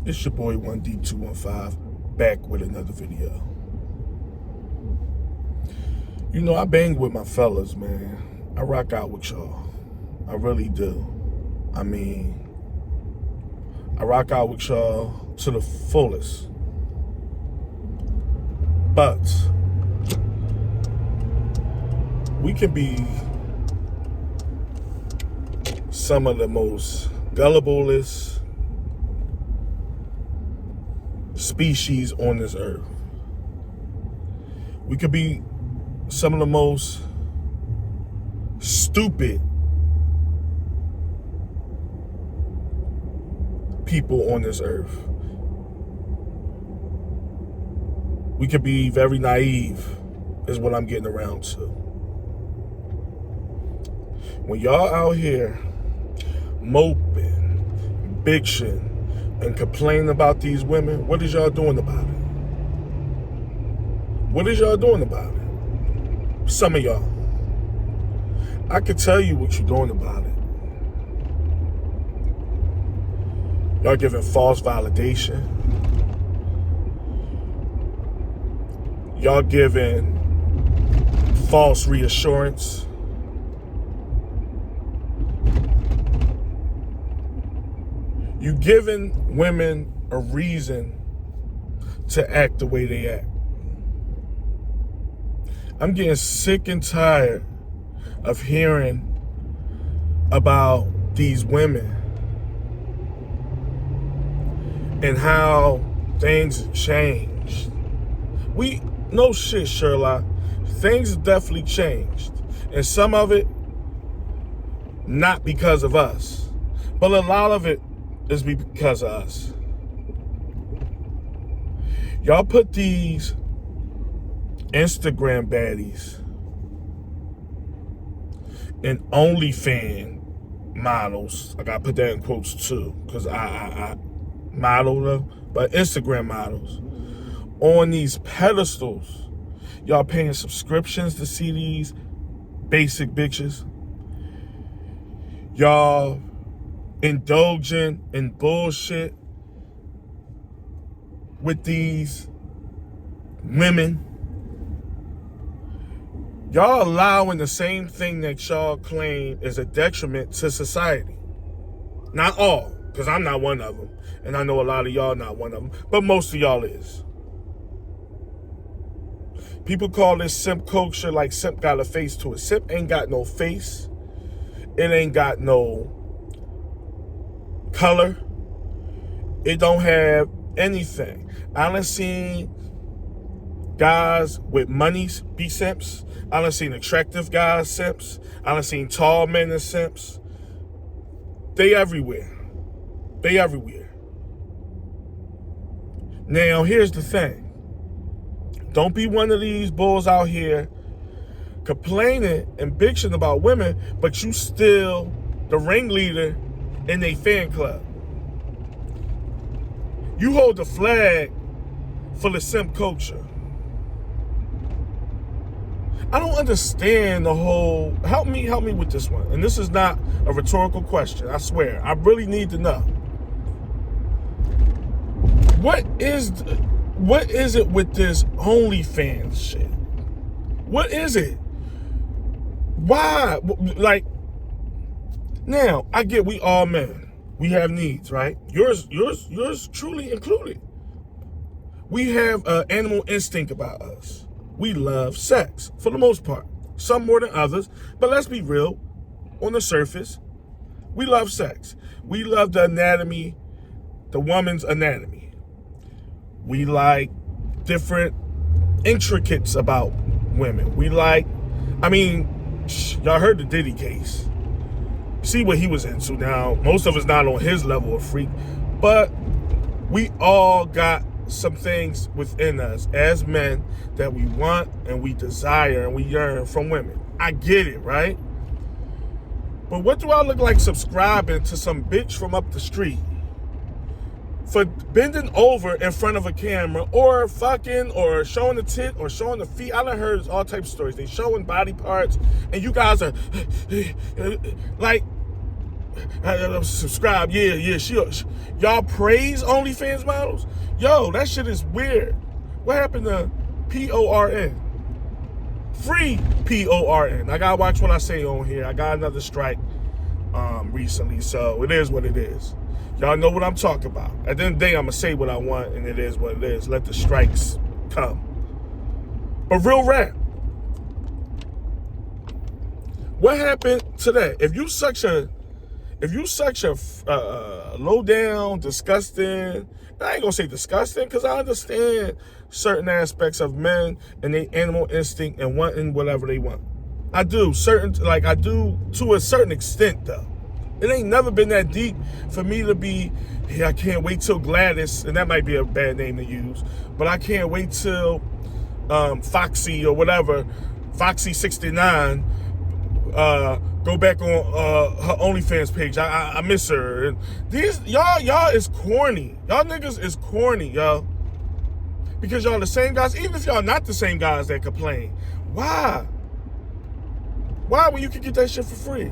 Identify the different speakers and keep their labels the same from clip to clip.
Speaker 1: It's your boy 1D215 back with another video. You know, I bang with my fellas, man. I rock out with y'all. I really do. I mean, I rock out with y'all to the fullest. But we can be some of the most gulliblest species on this earth. We could be some of the most stupid people on this earth. We could be very naive, is what I'm getting around to. When y'all out here moping, bitching, and complaining about these women, what is y'all doing about it? What is y'all doing about it? Some of y'all. I can tell you what you're doing about it. Y'all giving false validation. Y'all giving false reassurance. You giving women a reason to act the way they act. I'm getting sick and tired of hearing about these women and how things have changed. No shit, Sherlock. Things have definitely changed. And some of it, not because of us. But a lot of it is because of us. Y'all put these Instagram baddies and Onlyfans models. I gotta put that in quotes too, because I model them, but Instagram models on these pedestals. Y'all paying subscriptions to see these basic bitches. Y'all indulging in bullshit with these women. Y'all allowing the same thing that y'all claim is a detriment to society. Not all, because I'm not one of them. And I know a lot of y'all not one of them. But most of y'all is. People call this simp culture like simp got a face to it. Simp ain't got no face. It ain't got no color. It don't have anything. I done seen guys with money be simps. I done seen attractive guys simps. I done seen tall men as simps. They everywhere. They everywhere. Now, here's the thing. Don't be one of these bulls out here complaining and bitching about women, but you still the ringleader in a fan club. You hold the flag for the simp culture. I don't understand the whole, help me with this one. And this is not a rhetorical question, I swear. I really need to know. What is it with this OnlyFans shit? What is it? Why? Like, now, I get we all men. We have needs, right? Yours truly included. We have an animal instinct about us. We love sex, for the most part. Some more than others, but let's be real. On the surface, we love sex. We love the anatomy, the woman's anatomy. We like different intricates about women. We like, y'all heard the Diddy case. See what he was into. Now, most of us not on his level of freak, but we all got some things within us as men that we want and we desire and we yearn from women. I get it, right? But what do I look like subscribing to some bitch from up the street for bending over in front of a camera or fucking or showing the tit or showing the feet? I done heard all types of stories. They showing body parts and you guys are like, Subscribe. Yeah. Y'all praise OnlyFans models? Yo, that shit is weird. What happened to PORN? Free PORN. I gotta watch what I say on here. I got another strike recently, so it is what it is. Y'all know what I'm talking about. At the end of the day, I'm gonna say what I want, and it is what it is. Let the strikes come. But real rap. What happened to that? If you such a low down, disgusting, I ain't gonna say disgusting because I understand certain aspects of men and their animal instinct and wanting whatever they want. I do to a certain extent though. It ain't never been that deep for me to be, hey, I can't wait till Gladys, and that might be a bad name to use, but I can't wait till Foxy or whatever, Foxy 69, go back on her OnlyFans page. I miss her. And these y'all is corny. Y'all niggas is corny, y'all. Because y'all the same guys, even if y'all not the same guys that complain. Why? Why when you can get that shit for free?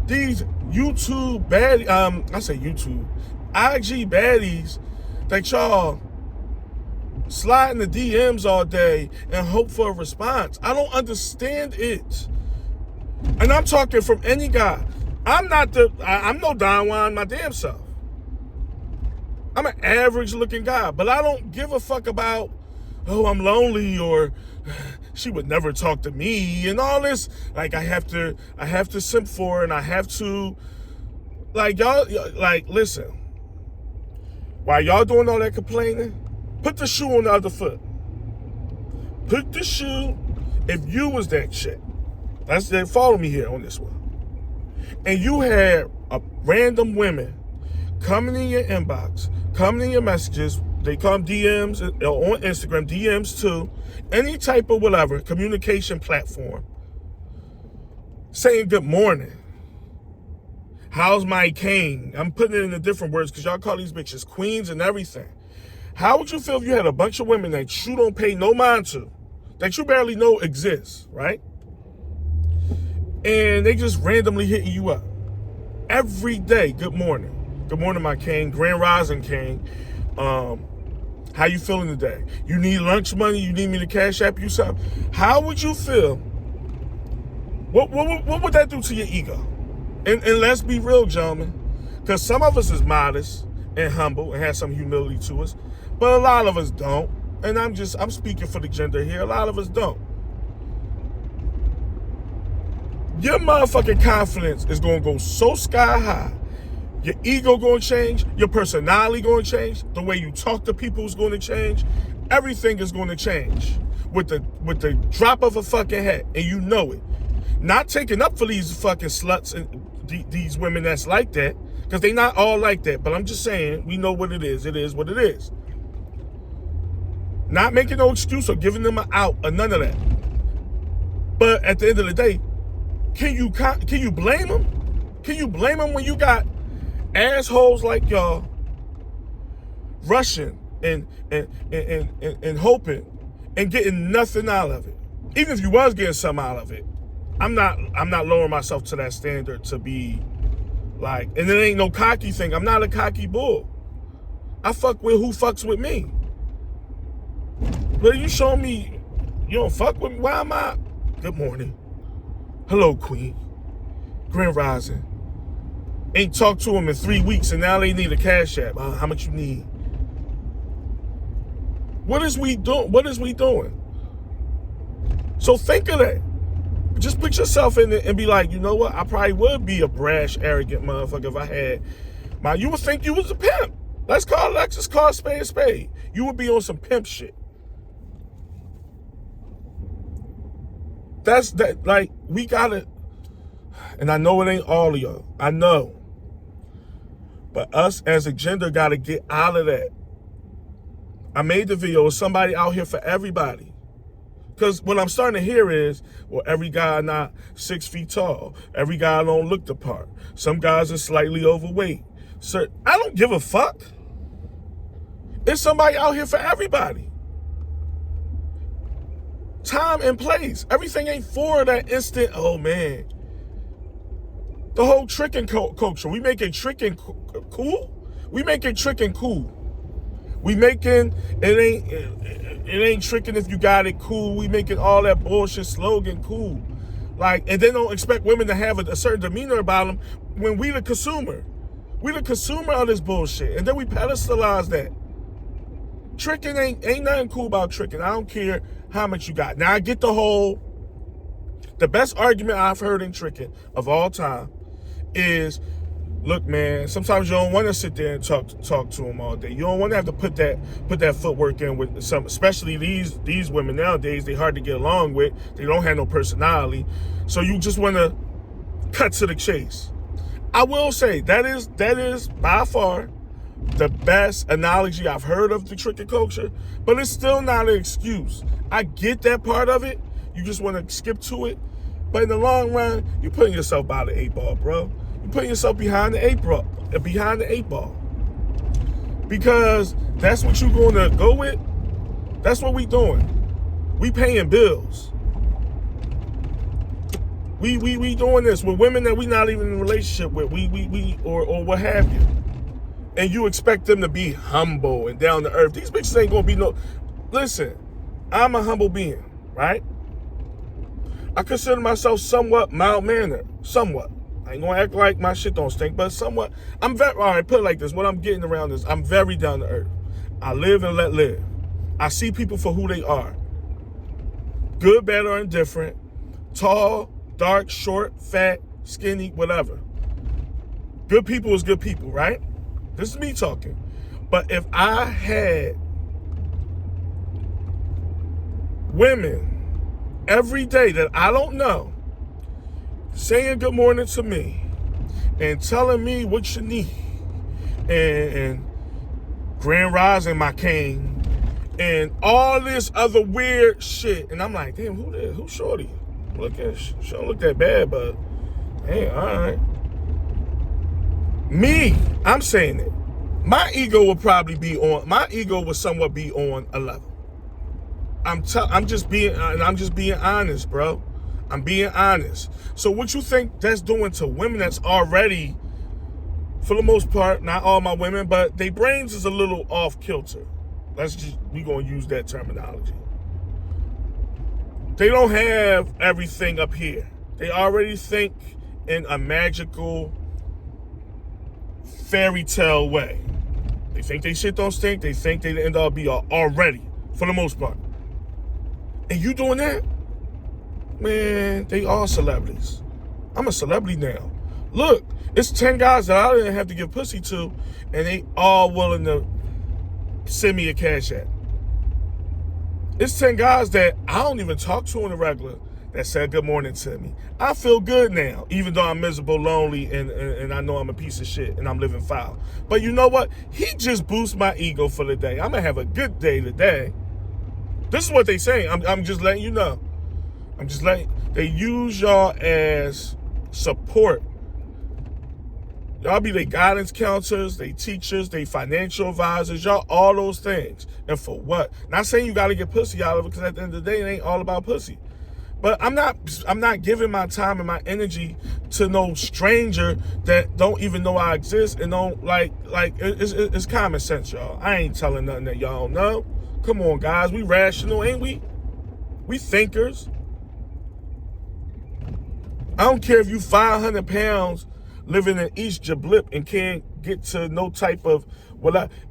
Speaker 1: These YouTube baddies, I say YouTube, IG baddies that y'all slide in the DMs all day and hope for a response. I don't understand it. And I'm talking from any guy. I'm no Don Juan my damn self. I'm an average looking guy, but I don't give a fuck about, oh, I'm lonely, or she would never talk to me and all this. Like I have to simp for her, and I have to, like, y'all, like, listen, while y'all doing all that complaining, put the shoe on the other foot. Put the shoe, if you was that chick, follow me here on this one, and you had random women coming in your inbox, coming in your messages, they come DMs on Instagram, DMs too, any type of whatever, communication platform, saying good morning. How's my king? I'm putting it into different words because y'all call these bitches queens and everything. How would you feel if you had a bunch of women that you don't pay no mind to, that you barely know exist, right? And they just randomly hitting you up every day. Good morning. Good morning, my king. Grand Rising King. How you feeling today? You need lunch money? You need me to cash app you something? How would you feel? What would that do to your ego? And let's be real, gentlemen, because some of us is modest and humble and have some humility to us, but a lot of us don't. And I'm speaking for the gender here. A lot of us don't. Your motherfucking confidence is going to go so sky high. Your ego going to change. Your personality going to change. The way you talk to people is going to change. Everything is going to change with the drop of a fucking hat, and you know it. Not taking up for these fucking sluts and these women that's like that, because they not all like that. But I'm just saying, we know what it is. It is what it is. Not making no excuse or giving them an out or none of that. But at the end of the day, can you blame them? Can you blame them when you got assholes like y'all rushing and hoping and getting nothing out of it? Even if you was getting something out of it, I'm not lowering myself to that standard to be like, and it ain't no cocky thing. I'm not a cocky bull. I fuck with who fucks with me. But you show me you don't fuck with me, why am I? Good morning. Hello, Queen. Grand Rising. Ain't talked to him in 3 weeks, and now they need a cash app. How much you need? What is we doing? So think of that. Just put yourself in it and be like, you know what? I probably would be a brash, arrogant motherfucker if I had you would think you was a pimp. Let's just call a spade a spade. You would be on some pimp shit. That's that, like, we gotta, and I know it ain't all of y'all. I know. But us as a gender gotta get out of that. I made the video with somebody out here for everybody. Because what I'm starting to hear is, well, every guy not 6 feet tall. Every guy don't look the part. Some guys are slightly overweight. So I don't give a fuck. There's somebody out here for everybody. Time and place. Everything ain't for that instant, oh man. The whole tricking culture. We making tricking cool. We making tricking cool. We making it ain't tricking if you got it cool. We making all that bullshit slogan cool. Like, and then don't expect women to have a certain demeanor about them when we the consumer. We the consumer of this bullshit. And then we pedestalize that. Tricking ain't nothing cool about tricking. I don't care how much you got. Now I get the best argument I've heard in tricking of all time is, look, man, sometimes you don't want to sit there and talk to them all day. You don't want to have to put that footwork in with some, especially these women nowadays. They hard to get along with. They don't have no personality. So you just want to cut to the chase. I will say that is by far the best analogy I've heard of the tricking culture, but it's still not an excuse. I get that part of it. You just want to skip to it. But in the long run, you're putting yourself by the 8 ball, bro. You're putting yourself behind the 8 ball. Because that's what you're going to go with. That's what we doing. We paying bills. We doing this with women that we not even in a relationship with. Or what have you. And you expect them to be humble and down to earth. These bitches ain't gonna be no. Listen, I'm a humble being, right? I consider myself somewhat mild-mannered. Somewhat. I ain't gonna act like my shit don't stink, but somewhat. All right, put it like this. What I'm getting around is I'm very down to earth. I live and let live. I see people for who they are. Good, bad, or indifferent. Tall, dark, short, fat, skinny, whatever. Good people is good people, right? This is me talking. But if I had women every day that I don't know saying good morning to me and telling me what you need and grand rising my king and all this other weird shit, and I'm like, damn, who's shorty? Look at, she don't look that bad, but hey, all right. Me, I'm saying it. My ego would somewhat be on 11. I'm just being honest, bro. I'm being honest. So what you think that's doing to women that's already, for the most part, not all my women, but their brains is a little off kilter. We gonna use that terminology. They don't have everything up here. They already think in a magical fairy tale way. They think they shit don't stink. They think they the end all be all already, for the most part. And you doing that? Man, they all celebrities. I'm a celebrity now. Look, it's 10 guys that I didn't have to give pussy to, and they all willing to send me a cash app. It's 10 guys that I don't even talk to on the regular that said good morning to me. I feel good now, even though I'm miserable, lonely, and I know I'm a piece of shit and I'm living foul. But you know what? He just boosts my ego for the day. I'm going to have a good day today. This is what they say. I'm just letting you know. They use y'all as support. Y'all be their guidance counselors, they teachers, they financial advisors, y'all all those things. And for what? Not saying you got to get pussy out of it, because at the end of the day, it ain't all about pussy. But I'm not giving my time and my energy to no stranger that don't even know I exist and don't it's common sense, y'all. I ain't telling nothing that y'all don't know. Come on, guys, we rational, ain't we? We thinkers. I don't care if you 500 pounds living in East Jablip and can't get to no type of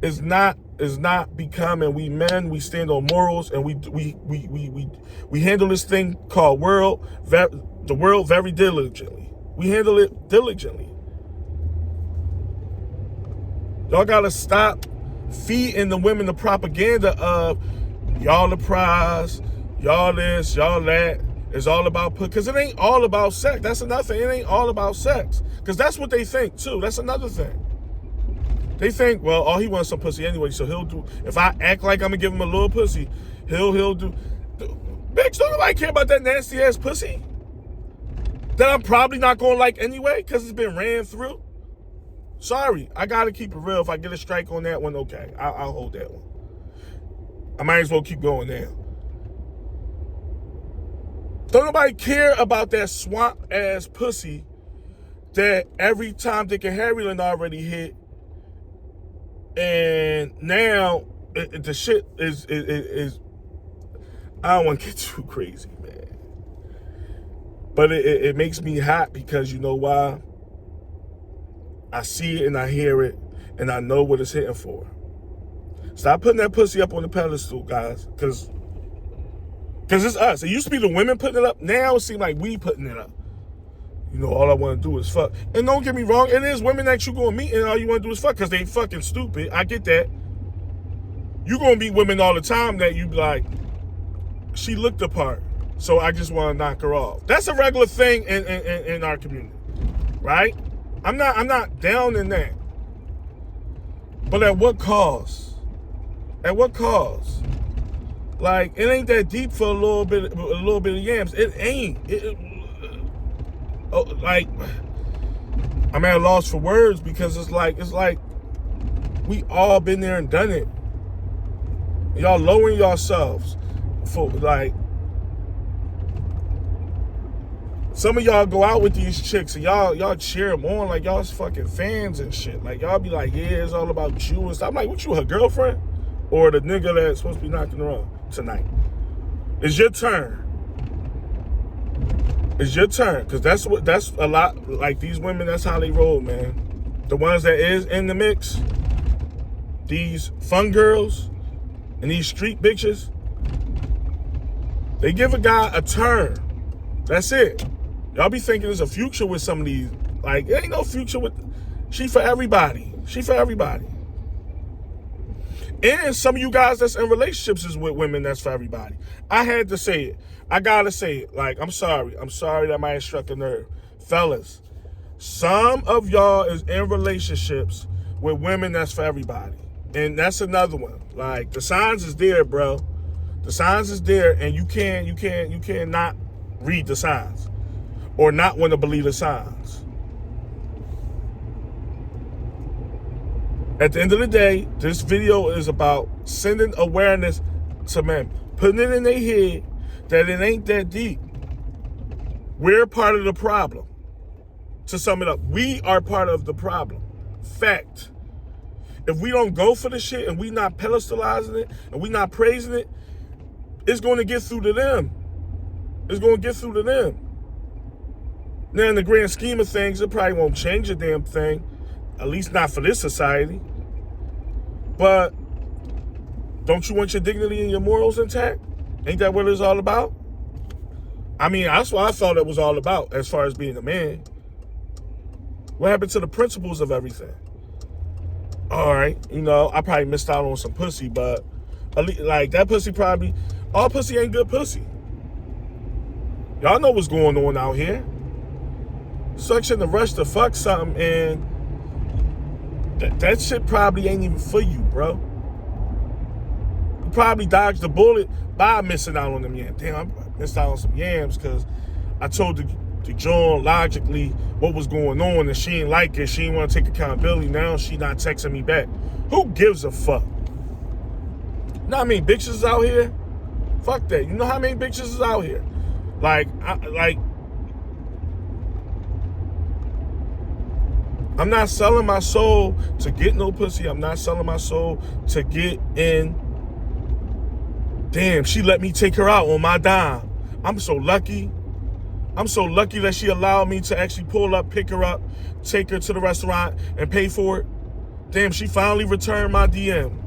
Speaker 1: is not becoming. We men, we stand on morals, and we handle this thing called the world very diligently. We handle it diligently. Y'all gotta stop feeding the women the propaganda of y'all the prize, y'all this, y'all that. It's all about, because it ain't all about sex. That's another thing. It ain't all about sex. Because that's what they think, too. That's another thing. They think, well, oh, he wants some pussy anyway, so he'll do, if I act like I'm going to give him a little pussy, he'll do. Bitch, don't nobody care about that nasty-ass pussy that I'm probably not going to like anyway, because it's been ran through. Sorry, I got to keep it real. If I get a strike on that one, okay, I'll hold that one. I might as well keep going now. Don't nobody care about that swamp ass pussy that every time Dick and Harry Lynn already hit, and now the shit is I don't want to get too crazy, man. But it makes me hot because you know why? I see it and I hear it and I know what it's hitting for. Stop putting that pussy up on the pedestal, guys, because it's us. It used to be the women putting it up. Now it seems like we putting it up. You know, all I want to do is fuck. And don't get me wrong, it is women that you going to meet and all you want to do is fuck because they fucking stupid. I get that. You going to meet women all the time that you be like, she looked the part, so I just want to knock her off. That's a regular thing in our community, right? I'm not down in that. But at what cost? At what cost? Like, it ain't that deep for a little bit of yams. It ain't. Like, I'm at a loss for words because it's like we all been there and done it. Y'all lowering yourselves for like. Some of y'all go out with these chicks and y'all cheer them on like y'all's fucking fans and shit. Like y'all be like, yeah, it's all about you and stuff. I'm like, what, you her girlfriend? Or the nigga that's supposed to be knocking her on tonight? It's your turn. It's your turn. Cause that's a lot, like these women, that's how they roll, man. The ones that is in the mix, these fun girls and these street bitches, they give a guy a turn. That's it. Y'all be thinking there's a future with some of these. Like, there ain't no future with. She for everybody. She for everybody. And some of you guys that's in relationships is with women that's for everybody. I had to say it. I gotta say it. Like, I'm sorry. I'm sorry that might have struck a nerve. Fellas, some of y'all is in relationships with women that's for everybody. And that's another one. Like, the signs is there, bro. The signs is there, and you can't not read the signs or not want to believe the signs. At the end of the day, this video is about sending awareness to men, putting it in their head that it ain't that deep. We're part of the problem. To sum it up, we are part of the problem. Fact. If we don't go for the shit and we not pedestalizing it and we not praising it, it's going to get through to them. It's going to get through to them. Now, in the grand scheme of things, it probably won't change a damn thing. At least not for this society. But don't you want your dignity and your morals intact? Ain't that what it's all about? I mean, that's what I thought it was all about as far as being a man. What happened to the principles of everything? All right, you know, I probably missed out on some pussy, but at least, like, that pussy probably, all pussy ain't good pussy. Y'all know what's going on out here. Such in the rush to fuck something, and that shit probably ain't even for you, bro. You probably dodged the bullet by missing out on them yams. Damn, I missed out on some yams because I told the John logically what was going on, and she ain't like it. She ain't want to take accountability. Now she not texting me back. Who gives a fuck? You know how many bitches is out here? Fuck that. You know how many bitches is out here? I'm not selling my soul to get no pussy. I'm not selling my soul to get in. Damn, she let me take her out on my dime. I'm so lucky. I'm so lucky that she allowed me to actually pull up, pick her up, take her to the restaurant, and pay for it. Damn, she finally returned my DM.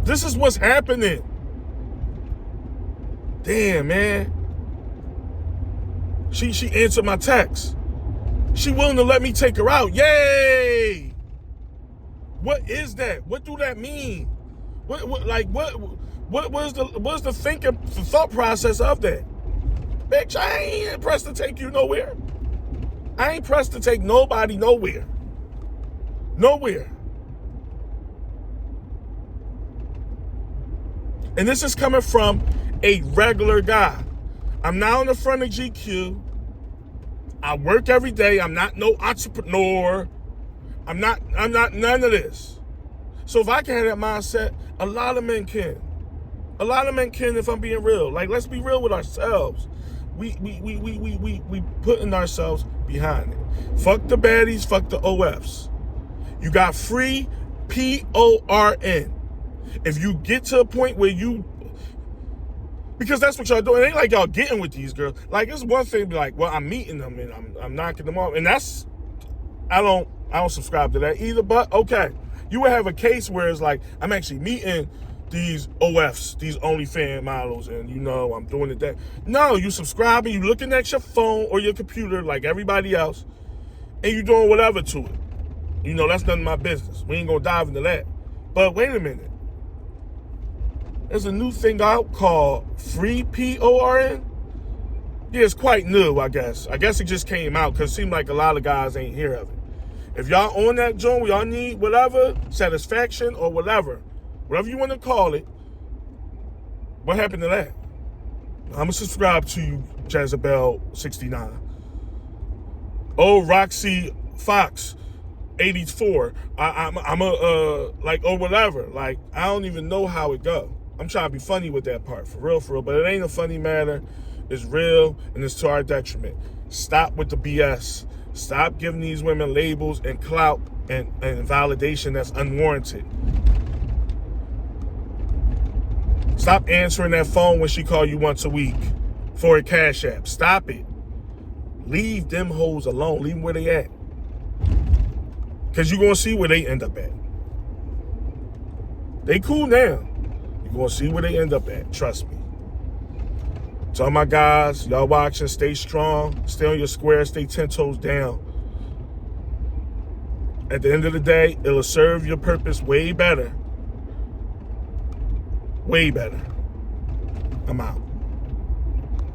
Speaker 1: This is what's happening. Damn, man. She answered my text. She willing to let me take her out. Yay! What is that? What do that mean? What's the thinking, the thought process of that? Bitch, I ain't pressed to take you nowhere. I ain't pressed to take nobody nowhere. Nowhere. And this is coming from a regular guy. I'm now in the front of GQ. I work every day. I'm not no entrepreneur. I'm not none of this. So if I can have that mindset, a lot of men can. A lot of men can, if I'm being real. Like, let's be real with ourselves. We putting ourselves behind it. Fuck the baddies, fuck the OFs. You got free PORN. If you get to a point where you, because that's what y'all doing. It ain't like y'all getting with these girls. Like, it's one thing to be like, well, I'm meeting them and I'm knocking them off. And that's, I don't subscribe to that either, but okay. You would have a case where it's like, I'm actually meeting these OFs, these OnlyFans models, and I'm doing it that. No, you subscribing, you looking at your phone or your computer like everybody else, and you doing whatever to it. That's none of my business. We ain't gonna dive into that. But wait a minute. There's a new thing out called free PORN. Yeah, it's quite new, I guess. I guess it just came out because it seemed like a lot of guys ain't hear of it. If y'all on that joint, y'all need whatever, satisfaction or whatever you want to call it, what happened to that? I'm going to subscribe to you, Jezebel69. Oh, Roxy Fox 84. I'm or whatever. Like, I don't even know how it go. I'm trying to be funny with that part, for real, but it ain't a funny matter. It's real, and it's to our detriment. Stop with the BS. Stop giving these women labels and clout and validation that's unwarranted. Stop answering that phone when she call you once a week for a cash app. Stop it. Leave them hoes alone. Leave them where they at. Because you're going to see where they end up at. They cool now. You're going to see where they end up at. Trust me. To all my guys, y'all watching, stay strong. Stay on your square. Stay 10 toes down. At the end of the day, it'll serve your purpose way better. Way better. I'm out.